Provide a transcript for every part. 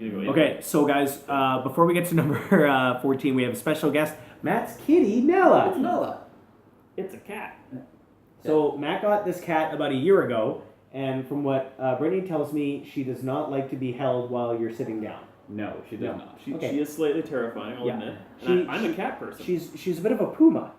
Okay, so guys, before we get to number 14, we have a special guest, Matt's kitty, Nella. It's Nella. It's a cat. So Matt got this cat about a year ago, and from what Brittany tells me, she does not like to be held while you're sitting down. No, she does not. She is slightly terrifying, I'll admit. I'm a cat person. She's a bit of a puma.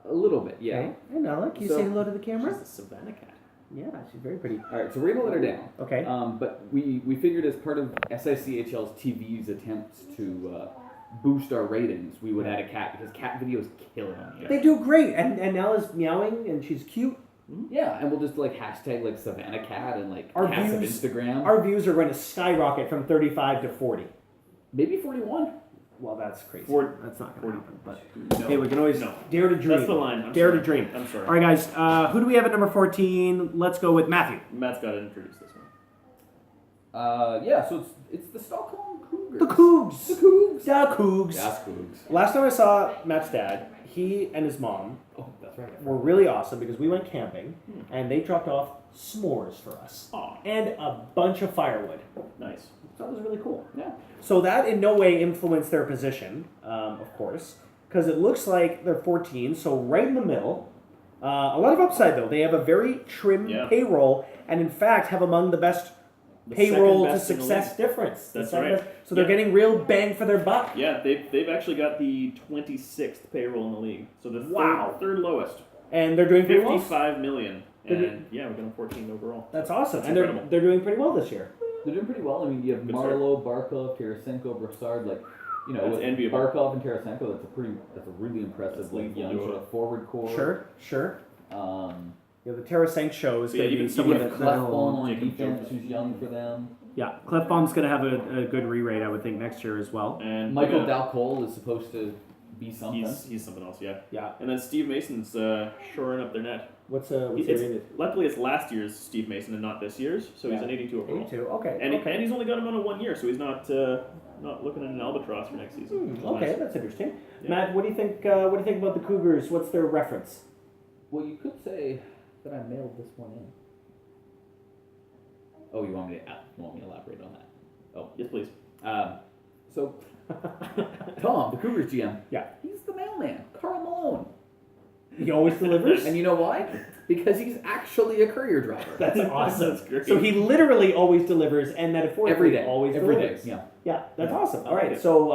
A little bit, yeah. Okay. Hey Nella, can you say hello to the camera? She's a Savannah cat. Yeah, she's very pretty. All right, so we're gonna let her down. Okay. But we figured as part of SICHL's TV's attempts to boost our ratings, we would add a cat because cat videos kill it on here. They do great, and Nella's meowing and she's cute. Yeah, and we'll just hashtag Savannah cat and our cats of views, Instagram. Our views are going to skyrocket from 35 to 40. Maybe 41. Well, that's crazy. That's not going to happen. But no. hey, we can always dare to dream. That's the line. Dare to dream. I'm sorry. All right, guys. Who do we have at number 14? Let's go with Matthew. Matt's got to introduce this one. Yeah, so it's the Stockholm Cougars. The Cougs. The Cougs. The Cougs. Yes, Cougs. Last time I saw Matt's dad, he and his mom were really awesome because we went camping and they dropped off s'mores for us. Aww. And a bunch of firewood. Nice. So that was really cool. Yeah. So that in no way influenced their position, of course, because it looks like they're 14, so right in the middle. A lot of upside, though. They have a very trim payroll and, in fact, have among the best payroll to success difference. That's right. So they're getting real bang for their buck. Yeah, they've actually got the 26th payroll in the league. So the third lowest. And they're doing pretty well. 55 million. And we're going 14 overall. That's awesome. That's and they're doing pretty well this year. They're doing pretty well. I mean, you have Marlowe, Barkov, Tarasenko, Brassard, with enviable. Barkov and Tarasenko, that's a really impressive young sort of forward core. Sure. The Tarasenko show is going to be someone that's Clefbaum on defense who's young for them. Yeah, Clefbaum's going to have a good re-rate, I would think, next year as well. And Michael Dalcole is supposed to be something. He's something else, yeah. Yeah. And then Steve Mason's shoring up their net. What's their rating? Luckily, it's last year's Steve Mason and not this year's, so he's an 82 overall. 82, okay. And he's only got him on a 1 year, so he's not looking at an albatross for next season. Okay, that's interesting. Yeah. Matt, what do you think? What do you think about the Cougars? What's their reference? Well, you could say that I mailed this one in. Oh, you want me to elaborate on that? Oh, yes, please. So, Tom, the Cougars GM, he's the mailman, Carl Malone. He always delivers. And you know why? Because he's actually a courier driver. That's awesome. That's great. So he literally always delivers, and metaphorically always delivers. Yeah. Yeah, that's awesome. All right, so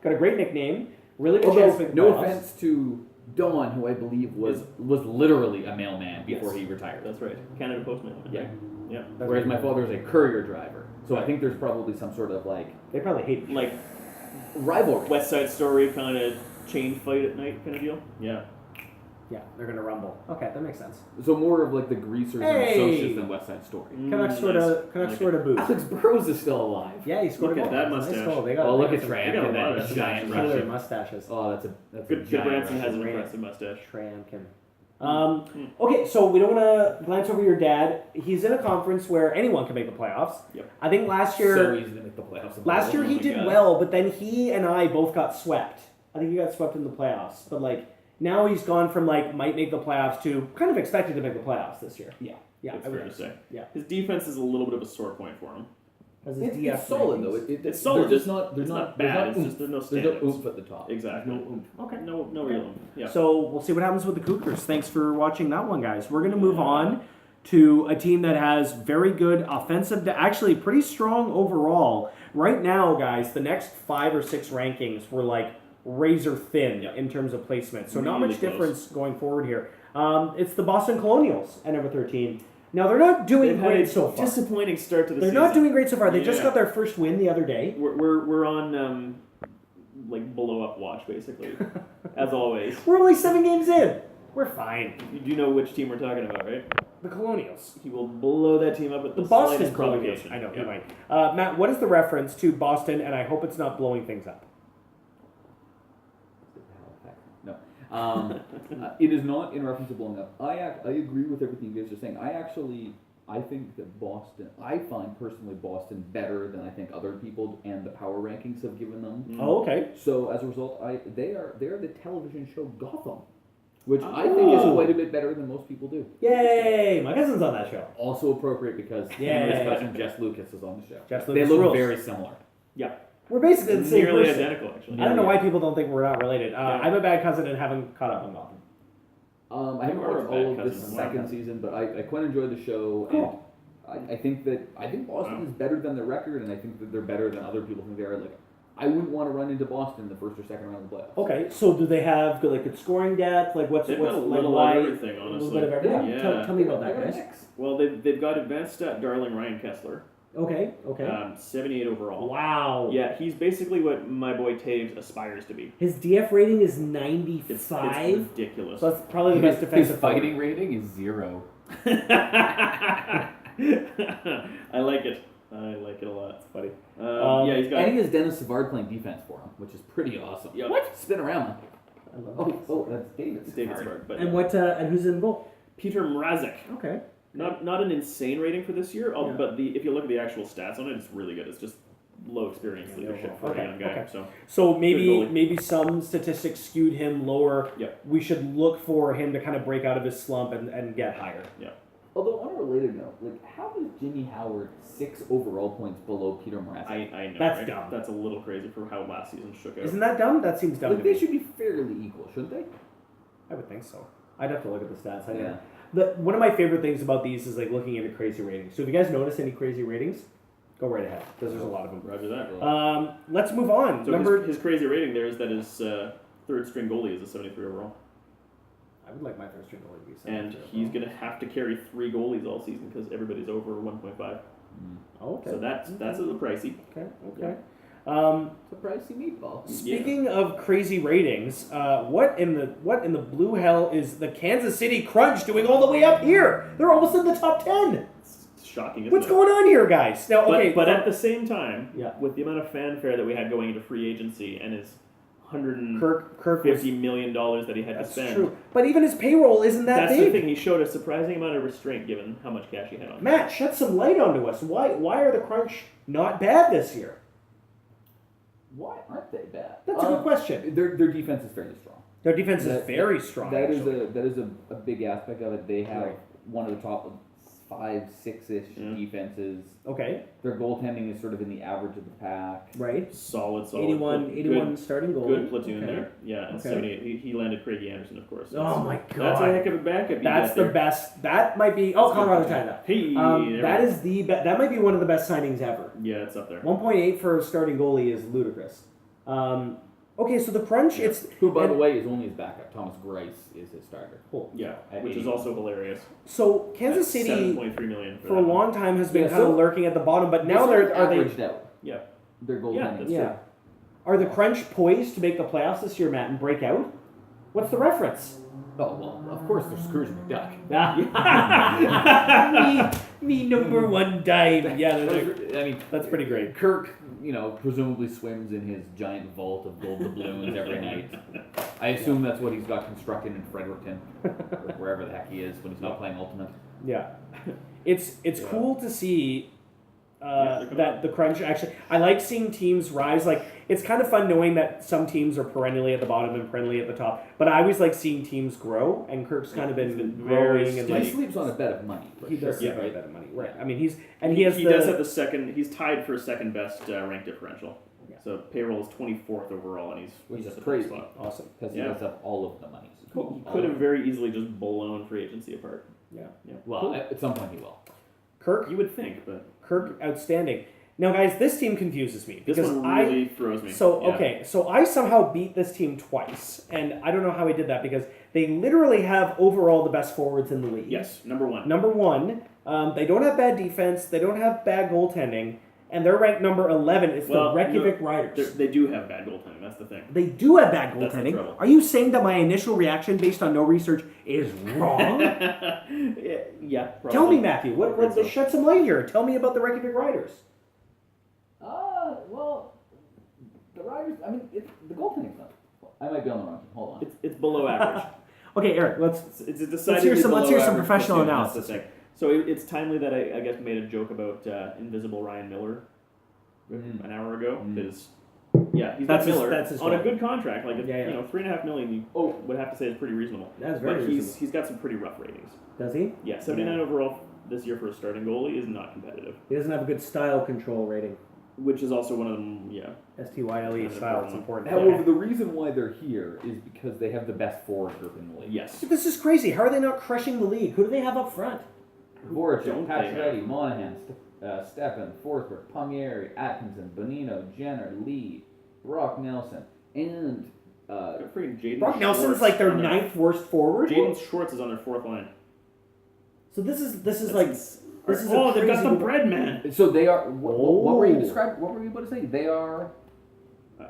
got a great nickname. Really good chance to make the no playoffs. offense to Don, who I believe was literally a mailman before he retired. That's right. Canada Postman. Yeah. Yeah. Whereas my father was a courier driver. So I think there's probably some sort of they probably hate rivalry. West Side Story kind of chain fight at night kind of deal. Yeah. Yeah, they're gonna rumble. Okay, that makes sense. So more of the Greasers and Associates than West Side Story. Canucks scored a boost. Alex Burrows is still alive. Yeah, he scored a goal. Look at that mustache. Nice goal. Look at Tramkin. That giant killer Russian mustaches. Oh, that's a good. Branson has an impressive mustache. Tramkin. Okay, so we don't want to glance over your dad. He's in a conference where anyone can make the playoffs. Yep. I think last year. So easy to make the playoffs. Last year he did well, but then he and I both got swept. I think he got swept in the playoffs, but now he's gone from might make the playoffs to kind of expected to make the playoffs this year. Yeah, that's fair to say. Yeah, his defense is a little bit of a sore point for him. It's solid though. It's solid. It's not bad. It's just there's no standouts. There's no oomph at the top. Exactly. No oomph. Okay. No real oomph. Yeah. So we'll see what happens with the Cougars. Thanks for watching that one, guys. We're going to move on to a team that has very good offensive, actually pretty strong overall. Right now, guys, the next 5 or 6 rankings were razor thin in terms of placement. So not much difference going forward here. It's the Boston Colonials at number 13. Now, they're not doing great so far. Disappointing start to the season. They're not doing great so far. They just got their first win the other day. We're on blow up watch basically, as always. We're only 7 games in. We're fine. You do know which team we're talking about, right? The Colonials. He will blow that team up at the Boston Colonials. I know, he might. Matt, what is the reference to Boston? And I hope it's not blowing things up. No. It is not in reference to blowing up. I agree with everything you guys are saying. I think that Boston, I find personally Boston better than I think other people and the power rankings have given them. Oh, okay. So as a result, they are the television show Gotham, which I think is quite a bit better than most people do. Yay! My cousin's on that show. Also appropriate because Henry's cousin Jess Lucas is on the show. Jess Lucas they look rules. very similar. Yeah. We're basically the same Nearly person. identical, actually. I don't know why people don't think we're not related. Yeah. I'm a bad cousin and haven't caught up on Gotham. I haven't You are a watched bad all of this cousin. second season, but I quite enjoyed the show. Cool. And I think Boston Wow. is better than their record, and I think that they're better than other people think they are. Like, I wouldn't want to run into Boston in the first or second round of the playoffs. Okay, so do they have good scoring depth? Like what's They've what's got a like little why of everything, a honestly. little bit of everything? Yeah. Tell me about that, They're guys. next. Well, they've got advanced stat darling Ryan Kessler. Okay. 78 overall. Wow. Yeah, he's basically what my boy Taves aspires to be. His DF rating is It's 95. ridiculous. So that's probably the best His defensive fighting rating is 0. I like it. I like it a lot. It's funny. Yeah, he's got. And he has Dennis Savard playing defense for him, which is pretty awesome. Yep. What? Spin around. I love it. Oh, that's David It's David Savard, but And what? And who's in goal? Peter Mrazek. Okay. Not an insane rating for this year, Yeah. but if you look at the actual stats on it, it's really good. It's just low experience leadership for Okay, a young guy. okay. So So Good maybe goalie. some statistics skewed him lower. Yep. We should look for him to kind of break out of his slump and get higher. Although, on a related note, like, how is Jimmy Howard 6 overall points below Peter Mrazek? I know That's right? dumb. That's a little crazy for how last season shook out. Isn't that dumb? That seems dumb Like, to they me. should be fairly equal, shouldn't they? I would think so. I'd have to look at the stats. Yeah. One of my favorite things about these is like looking into crazy ratings. So if you guys notice any crazy ratings, go right ahead because there's a lot of them. Roger that. Let's move on. So Number, his crazy rating there is that his third string goalie is a 73 overall, I would like my third string goalie to be and 73 he's overall. going to have to carry 3 goalies all season because everybody's over 1.5. Oh, okay. So that's a little pricey. Okay. It's a pricey meatball. Speaking of crazy ratings, what in the blue hell is the Kansas City Crunch doing all the way up here? They're almost in the top 10. It's shocking. Isn't What's it? going on here, guys? Now, okay, But at the same time, Yeah. with the amount of fanfare that we had going into free agency and his $150 Kirk was, million that he had to that's spend, true. But even his payroll isn't that that's big. the thing. He showed a surprising amount of restraint given how much cash he had on him. Matt, shed some light onto us. Why are the Crunch not bad this year? Why aren't they bad? That's a good question. Their defense is fairly strong. Their defense is That- very strong. That is actually. a big aspect of it. They have Right. one of the top 5-6-ish Yeah. defenses. Okay, Their goaltending is sort of in the average of the pack. right. Solid. 81 Good, starting goal. good platoon Okay. there. Yeah, and Okay. 78. He landed Craigie Anderson, of course. Oh my That's a God. heck of a backup. you That's got the there. best. That might be. Oh, Colorado tied up. Hey, there That we is the that might be one of the best signings ever. go. Yeah, it's up there. 1.8 for a starting goalie is ludicrous. Okay, so the Crunch, it's Who, by and- the way, is only his backup. Thomas Grice is his starter. cool. Yeah, At which is 81. also hilarious. So Kansas At City 7.3 million for a that one. long time has been Yeah, kind of so- lurking at the bottom, but now They sort they're of are they averaged out Yeah. their goaltending. that's yeah are the Crunch poised to make the playoffs this year, Matt, and break out? What's the reference? Oh well, of course they're Scrooge McDuck. me number one dime. Yeah, I mean, that's pretty great. Kirk, presumably swims in his giant vault of gold doubloons every night. I assume that's what he's got constructed in Fredericton, or wherever the heck he is when he's not playing Ultimate. Yeah, it's Yeah. cool to see they're coming that the Crunch actually. I like seeing teams rise. Like it's kind of fun knowing that some teams are perennially at the bottom and perennially at the top. But I always like seeing teams grow, and Kirk's kind of He's been been very growing and He like sleeps on a bed of money. For he sure. does Yeah, have a right. bit of money, right? I mean, he has He the, does have the second. He's tied for second best rank differential. Yeah. So payroll is 24th overall, and Which he's is at the crazy. top spot. awesome. Because he Yeah. does have all of the money. He could have very easily just blown free agency apart. Yeah, Well, Cool. at some point he will. Kirk, You would think, but outstanding. Now, guys, this team confuses me this because one really throws me. So Yeah. okay, so I somehow beat this team twice, and I don't know how I did that because they literally have overall the best forwards in the league. Yes, number one. Number one, they don't have bad defense, they don't have bad goaltending, and they're ranked number 11. It's Well, the Reykjavik Riders. They do have bad goaltending. That's the thing. They do have bad That's the goaltending. trouble. Are you saying that my initial reaction, based on no research, is wrong? Yeah. Probably. Tell me, Matthew. What? I think so. Shed some light here. Tell me about the Reykjavik Riders. Well, the Riders, the goaltending's not. I might be on the wrong team. Hold on. It's below average. Okay, Eric. Let's. It's a decidedly hear some- let's below hear some average professional platoon, that's the analysis. thing. So it's timely that I guess made a joke about Invisible Ryan Miller an hour ago because he's That's got his- Miller that's his on a goal. good contract. Like Yeah. $3.5 million, you would have to say is pretty reasonable. That's very But reasonable. he's got some pretty rough ratings. Does he? Yeah, 79 overall this year for a starting goalie is not competitive. He doesn't have a good style control rating. which is also one of them. Yeah. STYLE style. It's important. However, the reason why they're here is because they have the best forward group in the league. Yes. This is crazy. How are they not crushing the league? Who do they have up front? Voracek, Don't they Pacioretty, Monahan, Stepan, Forsberg, Palmieri, Atkinson, Bonino, Jenner, Lee, Brock Nelson, and Freaking Jaden Brock Nelson's Schwartz like their on 9th worst forward. Jaden Schwartz is on their 4th line. So this is This a they've got crazy- the bread man. so they are. What were you Oh. describing? What were you about to say? They are.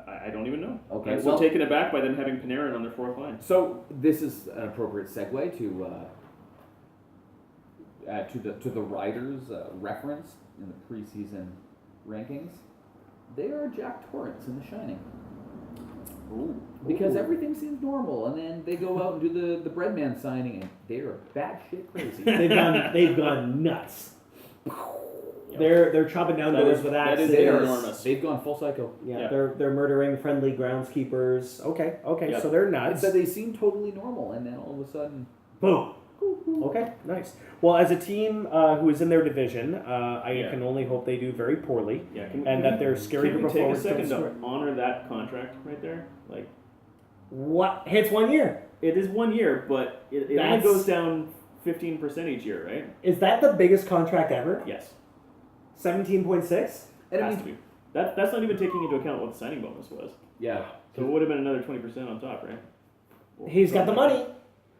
I don't even know. Okay, I'm well- so taken aback by them having Panarin on their 4th line. So this is an appropriate segue to the Riders' reference in the preseason rankings. They are Jack Torrance in The Shining. Ooh. Because everything seems normal, and then they go out and do the Breadman signing, and they're batshit crazy. they've gone nuts. Yeah. They're chopping down That doors is- with that axes. is enormous. They've gone full psycho. Yeah, Yeah. they're murdering friendly groundskeepers. Okay, Yep. so they're nuts. But they seem totally normal, and then all of a sudden, Boom. Okay, nice. Well, as a team who is in their division, I Yeah. can only hope they do very poorly, Yeah. and that they're scary Can to we take a perform. second to honor that contract right there? Like, What hits 1 year? it is 1 year, but it only That's- goes down 15% each year, right? Is that the biggest contract ever? Yes. 17.6. and I Has mean, to be. That's not even taking into account what the signing bonus was. yeah, So it would have been another 20% on top, right? He's got the money.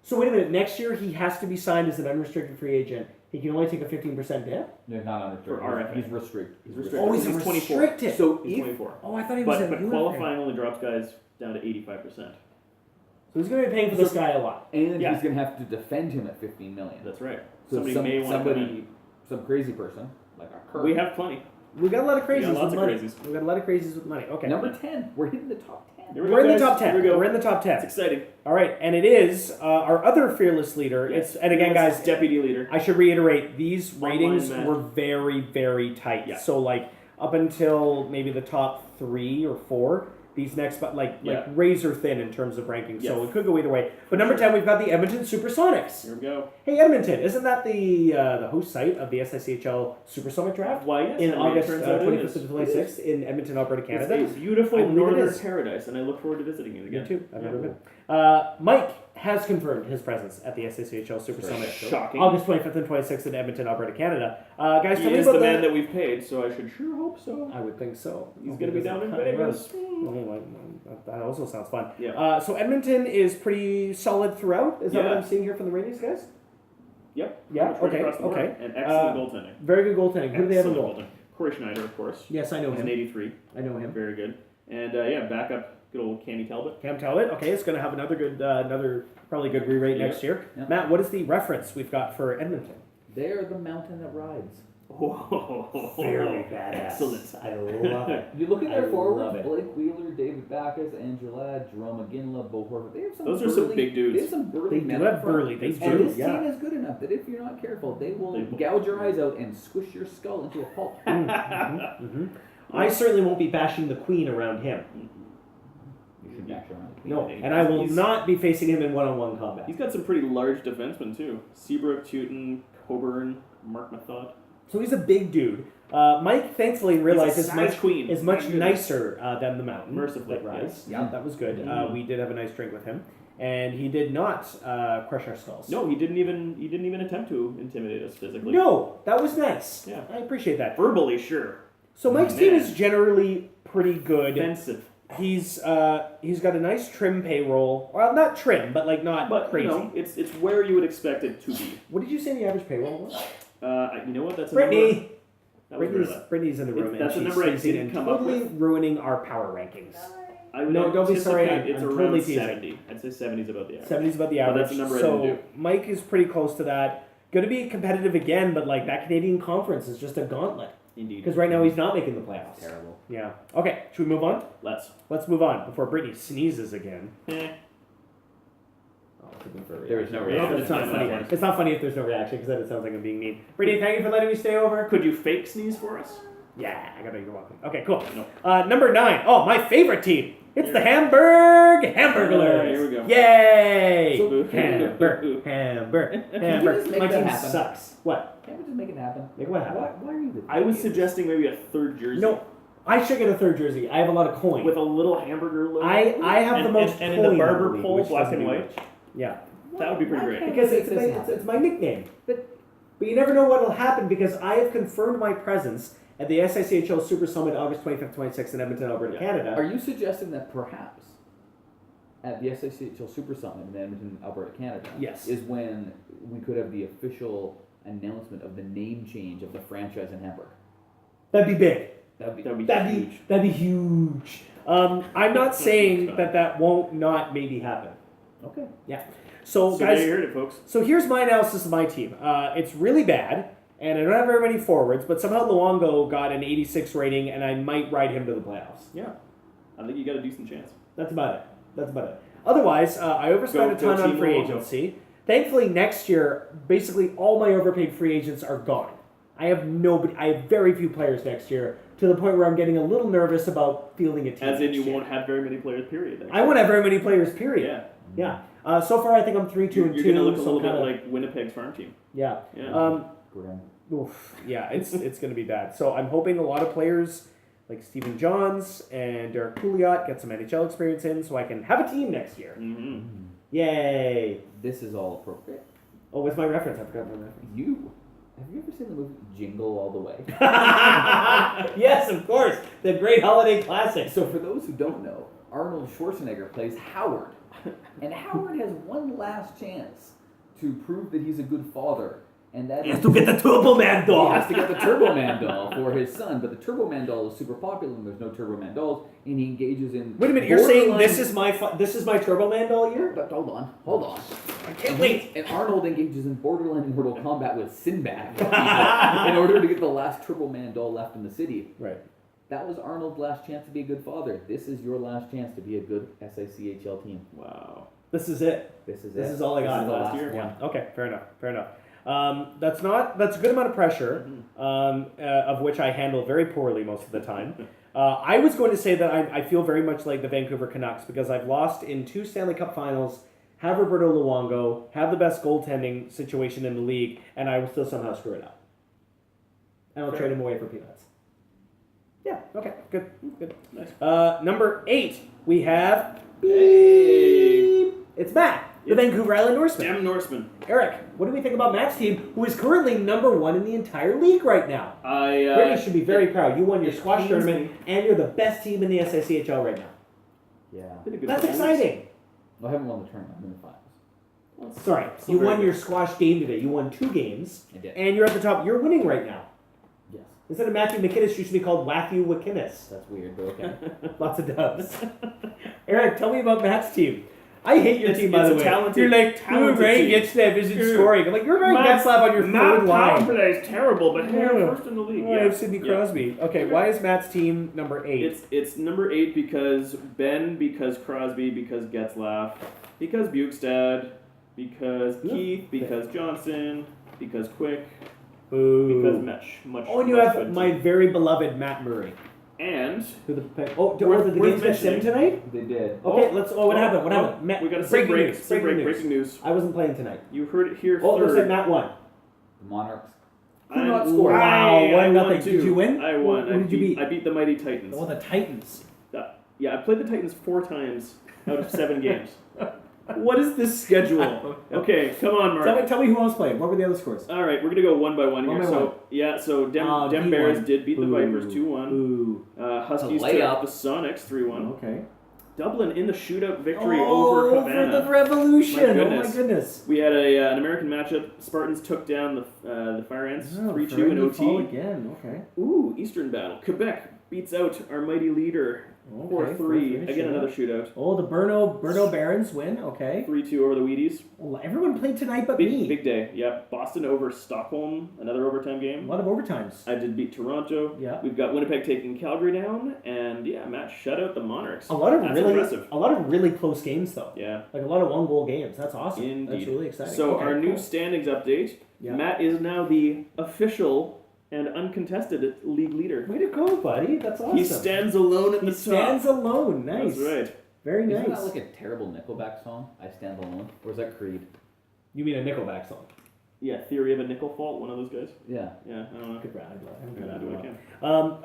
So wait a minute. Next year he has to be signed as an unrestricted free agent. He can only take a 15% dip. they're not unrestricted. For RFA. He's restricted. He's restricted. Oh, he's He's 24. restricted. So He's if 24. Oh, I thought he was But, a but UFA. qualifying only drops guys down to 85%. So he's going to be paying for this guy a lot. and Yeah. he's gonna have to defend him at 15 million. That's right. So Somebody may want to. some crazy person like our Kirk. We have plenty. We got a lot of crazies We got lots with of money. crazies. We got a lot of crazies with money. Okay. Number 10. We're hitting the top 10. Here we We're go, in the guys. top 10. Here we go. We're in the top 10. It's exciting. All right, and it is our other fearless leader. Yes. And again, guys, deputy leader. I should reiterate, these ratings match. were very, very tight. Yeah. So like up until maybe the top 3 or 4, these next, but like razor thin in terms of rankings. So Yes. it could go either way. But number 10, we've got the Edmonton Supersonics. Here we go. Hey, Edmonton, isn't that the host site of the SICHL Super Summit Draft? Why, yes. In I mean, August it turns out it 25th is. to 26th in Edmonton, Alberta, Canada. It's a beautiful I believe it northern is. paradise, and I look forward to visiting it again. Me too. I've Yeah. never been. Mike has confirmed his presence at the SICHL Super Summit. Shocking. August 25th and 26th in Edmonton, Alberta, Canada. Guys, He tell me is about the man that we've paid, so I should sure hope so. I would think so. He's going to be down in Vegas. That also sounds fun. Yeah. So Edmonton is pretty solid throughout. Is that what Yeah. I'm seeing here from the ratings, guys? Yep. Yeah, Pretty much right okay, across the board. okay. And excellent goaltending. Very good goaltending. Who do they have in Excellent goal? goaltending. Corey Schneider, of course. Yes, I know He's him. an 83. I know him. Very good. And yeah, backup, good old Candy Talbot. Cam Talbot. Okay, it's going to have another good, probably good re-rate Yep. next year. Yep. Matt, what is the reference we've got for Edmonton? They're the mountain that rides. Whoa. Very badass. Excellent. I love it. You look at I their love forwards: it. Blake Wheeler, David Backus, Angela, Jerome McGinley, Bo Horvath. They have some. Those are some burly- big dudes. They have some burly They men do up have front. burly. They And do, this yeah. team is good enough that if you're not careful, they will They will. gouge your eyes out and squish your skull into a pulp. I certainly won't be bashing the Queen around him. You should back your eyes. No, and I will He's- not be facing him in one-on-one combat. He's got some pretty large defensemen, too. Seabrook, Teuton, Coburn, Mark Method. So he's a big dude. Mike thankfully realized He's a size queen. is much My goodness. nicer than the mountain. Mercifully, that rise. yes. Yeah, that was good. Mhm. We did have a nice drink with him, and he did not crush our skulls. No, he didn't even attempt to intimidate us physically. No, that was nice. Yeah. I appreciate that. Verbally, sure. So Mike's team Man. is generally pretty good. Offensive. He's got a nice trim payroll. Well, not trim, but like not But, crazy. you know, it's where you would expect it to be. What did you say the average payroll was? You know what? That's a number. Brittany. That was very low. Brittany's in the room, and That's a she's number I sneezing didn't and come up totally with. ruining our power rankings. I would No, don't be sorry, anticipate It's I'm around totally teasing. 70. I'd say 70 is about the average. 70's about the But average. that's a number I so didn't do. Mike is pretty close to that. Going to be competitive again, but like that Canadian conference is just a gauntlet. Indeed. Because right now he's not making the playoffs. Terrible. Yeah. Okay, should we move on? Let's. Let's move on before Brittany sneezes again. Eh. Oh, it's a good for a There is no reaction. reaction. It's not Yeah, funny. that works. It's not funny if there's no reaction because then it sounds like I'm being mean. Brittany, thank you for letting me stay over. Could you fake sneeze for us? Yeah, I gotta go walking. Okay, cool. No. Number 9. Oh, my favorite team. It's the Hamburg Hamburglers. Here we go. Yay! So- Hamburg, Hamburg, Hamburg. make My that team happen? sucks. What? Can't we just make it happen? Make what happen? Why are you the I was suggesting maybe a third jersey. No. I should get a third jersey. I have a lot of coin. with a little hamburger logo. I have the most and coin in the in barber league, pole, which black doesn't and do white. much. Yeah. That would be pretty great. Because it's my nickname. But you never know what will happen because I have confirmed my presence at the SICHL Super Summit August 25th, 26th in Edmonton, Alberta, Canada. Are you suggesting that perhaps at the SICHL Super Summit in Edmonton, Alberta, Canada, Yes. is when we could have the official announcement of the name change of the franchise in Hamburg? That'd be big. That'd be huge. That'd be huge. I'm not saying that won't not maybe happen. okay. Yeah. So So guys, there you heard it, folks. so here's my analysis of my team. It's really bad, and I don't have very many forwards, but somehow Luongo got an 86 rating, and I might ride him to the playoffs. Yeah, I think you got a decent chance. That's about it. Otherwise, I overspent a Go ton on Team free Luongo. agency. Thankfully, next year, basically all my overpaid free agents are gone. I have very few players next year, to the point where I'm getting a little nervous about fielding a team. As in, next you year. won't have very many players. Period. I won't have very many players. Period. Yeah. Yeah. So far, I think I'm 3-2 and 2. You're gonna look a so little bit kinda- like Winnipeg's farm team. Yeah. Yeah. Grim. Oof, yeah, it's going to be bad. So I'm hoping a lot of players like Stephen Johns and Derek Pouliot get some NHL experience in, so I can have a team next year. Mm-hmm. Yay! This is all appropriate. Oh, what's my reference? I forgot my reference. Have you ever seen the movie Jingle All the Way? Yes, of course. The great holiday classic. So for those who don't know, Arnold Schwarzenegger plays Howard. And Howard has one last chance to prove that he's a good father. And that He has to get the Turbo Man He doll. has to get the Turbo Man doll for his son, but the Turbo Man doll is super popular and there's no Turbo Man dolls, and he engages in Wait a minute, you're saying borderline- this is my Turbo Man doll year? But hold on. I can't wait. And Arnold engages in borderline Mortal Kombat with Sinbad in order to get the last Turbo Man doll left in the city. Right. That was Arnold's last chance to be a good father. This is your last chance to be a good SICHL team. Wow. This is it. This is This is all I got. This is the last last year. one. Yeah. Okay. Fair enough. That's a good amount of pressure, of which I handle very poorly most of the time. I was going to say that I feel very much like the Vancouver Canucks because I've lost in 2 Stanley Cup Finals, have Roberto Luongo, have the best goaltending situation in the league, and I will still somehow screw it up. And I'll trade him away for peanuts. Yeah. Okay. Good. Nice. Number 8, we have. Hey. It's Matt, the Vancouver Island Norseman. Damn Norseman. Eric, what do we think about Matt's team, who is currently number 1 in the entire league right now? Brady should be very proud. You won your squash pains tournament, and you're the best team in the SICHL right now. Yeah. Been a good That's performance. exciting. I haven't won the tournament. I'm in the finals. Sorry, Still you very won good. your squash game today. You won 2 games, I did. and you're at the top. You're winning right now. Yes. Instead of Matthew McKinnis, you should be called Matthew McKinnis. That's weird, but okay. Lots of dubs. Eric, tell me about Matt's team. I hate your It's- team, by it's the a way. talented- You're like, talented Ray team. gets there, isn't scoring. I'm like, you're very Getzlav on your third line. play is terrible, but Yeah. first in the league. Oh, I have Sidney Yeah. Crosby. Okay, why is Matt's team number 8? It's number 8 because Ben, because Crosby, because Getzlaff, because Bukestad, because Keith, because Johnson, because Quick, Boo. because Mesh. Oh, and you have my very beloved Matt Murray. And Who the did Worth- the worth games get mentioning. 7 tonight? They did. Okay, let's. Oh, what happened? What happened? Matt, we got a breaking break. news. Breaking news. I wasn't playing tonight. You heard it here Oh, it looks like third. Matt won. The Monarchs. I'm- Could not score. Wow, I 1-0. won Did too. you win? I won. Who did you beat? I beat the mighty Titans. Oh, the Titans. Yeah, I played the Titans 4 times out of 7 games. What is this schedule? Okay, come on, Mark. Tell me who else played. What were the other scores? All right, we're gonna go one by one here. One by so one. yeah, so Dem he Bears won. did beat the Boo. Vipers 2-1. Ooh. Huskies A took layup. the Sonics 3-1. Okay. Dublin in the shootout victory over For Havana. the Revolution. My Oh my goodness. goodness. We had an American matchup. Spartans took down the Fire Ants 3-2 in OT. again. Okay. Ooh, Eastern Battle. Quebec beats out our mighty leader 4-3. Again, another shootout. Oh, the Berno Barons win. Okay. 3-2 over the Wheaties. Well, everyone played tonight but me. Big day. Yep. Boston over Stockholm. Another overtime A game. lot of overtimes. I did beat Toronto. Yeah. We've got Winnipeg taking Calgary down, and yeah, Matt shut out the Monarchs. A lot of That's impressive. really close games though. Yeah. Like a lot of 1-goal games. That's awesome. Indeed. That's really exciting. So Okay, our new cool. standings update. Yeah. Matt is now the official and uncontested league leader. Way to go, buddy. That's awesome. He stands alone at He the top. stands alone. Nice. That's right. Very Isn't nice. that like a terrible Nickelback song? I Stand Alone? Or is that Creed? You mean a Nickelback song? Theory of a Nickel Fault, one of those guys. Yeah. Yeah, I don't know. Good round. Yeah, I'll do what I can.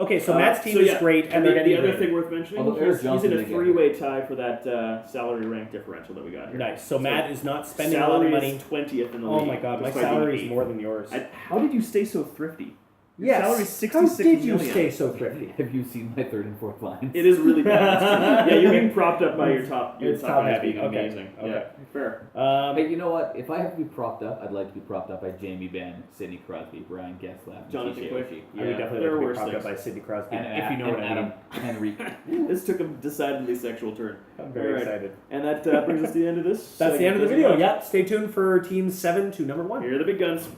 Okay, so Matt's team so is yeah, great, and they're the getting other great. thing worth mentioning, Although Eric he's Johnson in a again. three-way tie for that salary rank differential that we got here. Nice. So Matt is not spending a lot salary of money. is 20th in the Oh league. my god, my despite salary being is more eighth. than yours. How did you stay so thrifty? Your Yes. salary is How 66 did you million. stay so thrifty? Have you seen my third and fourth lines? It is really bad. Yeah, you're being propped up by your top. Your It's top top guys heavy. being Okay. amazing. Okay. Yeah, fair. Hey, you know what? If I have to be propped up, I'd like to be propped up by Jamie Benn, Sidney Crosby, Brian Getzlaff, and Jonathan TJ Quick. Oshie. I would definitely there like to were be worse propped up things. by Sidney Crosby, And if you know what I Adam mean. Henry. This took a decidedly sexual turn. I'm very Alright. excited. And that brings us to the end of this. That's the end of the segment. video. Yeah, stay tuned for teams 7 to number 1. Here are the big guns.